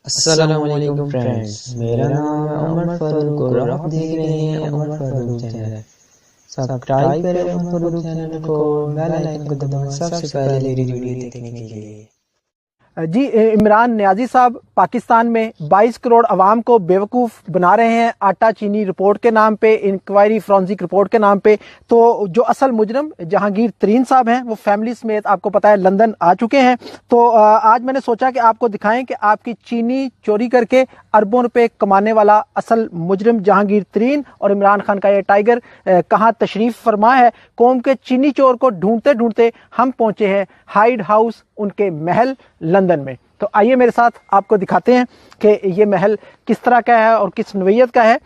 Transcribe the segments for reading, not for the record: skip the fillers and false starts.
अस्सलामुअलैकुम फ्रेंड्स, मेरा नाम है उमर फारूक और आप देख रहे हैं उमर फारूक चैनल। सब्सक्राइब करें उमर फारूक चैनल को, बेल आइकन को दबाएं सबसे पहले मेरी वीडियो देखने के लिए। जी, इमरान नियाजी साहब पाकिस्तान में 22 करोड़ अवाम को बेवकूफ़ बना रहे हैं आटा चीनी रिपोर्ट के नाम पे, इंक्वायरी फॉरेंसिक रिपोर्ट के नाम पे। तो जो असल मुजरम जहांगीर तरीन साहब हैं वो फैमिली समेत आपको पता है लंदन आ चुके हैं। तो आज मैंने सोचा कि आपको दिखाएं कि आपकी चीनी चोरी करके अरबों रुपए कमाने वाला असल मुजरम जहांगीर तरीन और इमरान खान का ये टाइगर कहाँ तशरीफ़ फरमा है। कौम के चीनी चोर को ढूंढते ढूंढते हम पहुंचे हैं हाइड हाउस, उनके महल लंदन में। तो आइए मेरे साथ आपको दिखाते हैं कि ये महल किस तरह का है और किस नोयत का है।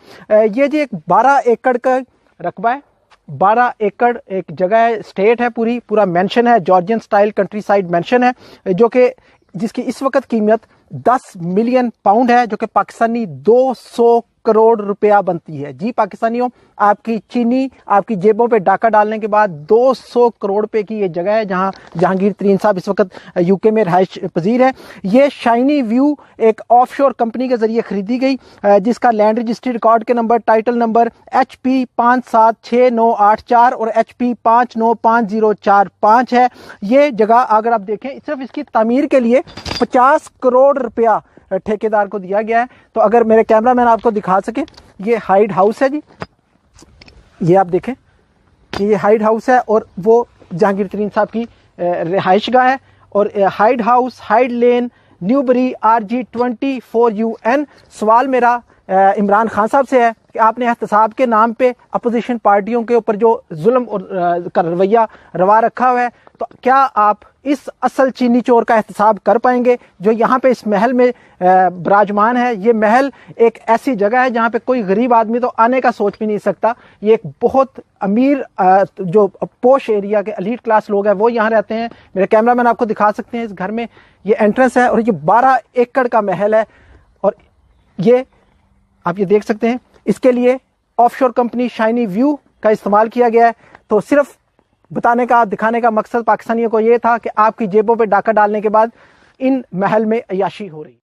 ये जी एक 12 एकड़ का रकबा है, 12 एकड़ एक जगह है, स्टेट है, पूरा मेंशन है, Georgian style country side mention है, जो कि जिसकी इस वक्त कीमत 10 मिलियन पाउंड है, जो कि पाकिस्तानी 200 करोड़ रुपया बनती है। जी पाकिस्तानियों, आपकी चीनी आपकी जेबों पे डाका डालने के बाद 200 करोड़ रुपए की ये जगह है जहां जहांगीर तरीन साहब इस वक्त यूके में रहायश पजीर है। ये शाइनी व्यू एक ऑफशोर कंपनी के जरिए खरीदी गई, जिसका लैंड रजिस्ट्री रिकॉर्ड के नंबर, टाइटल नंबर HP 576984 और HP 595045 है। ये जगह अगर आप देखें, सिर्फ इसकी तामीर के लिए 50 करोड़ रुपया ठेकेदार को दिया गया है। तो अगर मेरे कैमरामैन आपको दिखा सके, ये हाइड हाउस है जी, ये आप देखें कि ये हाइड हाउस है और वो जहांगीर तरीन साहब की रिहाइशगाह है। और हाइड हाउस, हाइड लेन, न्यूबरी, RG 24UN। सवाल मेरा इमरान खान साहब से है कि आपने एहतसाब के नाम पे अपोजिशन पार्टियों के ऊपर जो जुल्म और का रवैया रवा रखा हुआ है, तो क्या आप इस असल चीनी चोर का एहतसाब कर पाएंगे जो यहाँ पे इस महल में विराजमान है। ये महल एक ऐसी जगह है जहाँ पे कोई गरीब आदमी तो आने का सोच भी नहीं सकता। ये एक बहुत अमीर जो पोश एरिया के एलीट क्लास लोग हैं वो यहाँ रहते हैं। मेरे कैमरामैन आपको दिखा सकते हैं, इस घर में ये एंट्रेंस है और ये 12 एकड़ का महल है। और ये आप ये देख सकते हैं, इसके लिए ऑफशोर कंपनी शाइनी व्यू का इस्तेमाल किया गया है। तो सिर्फ बताने का, दिखाने का मकसद पाकिस्तानियों को ये था कि आपकी जेबों पे डाका डालने के बाद इन महल में अय्याशी हो रही।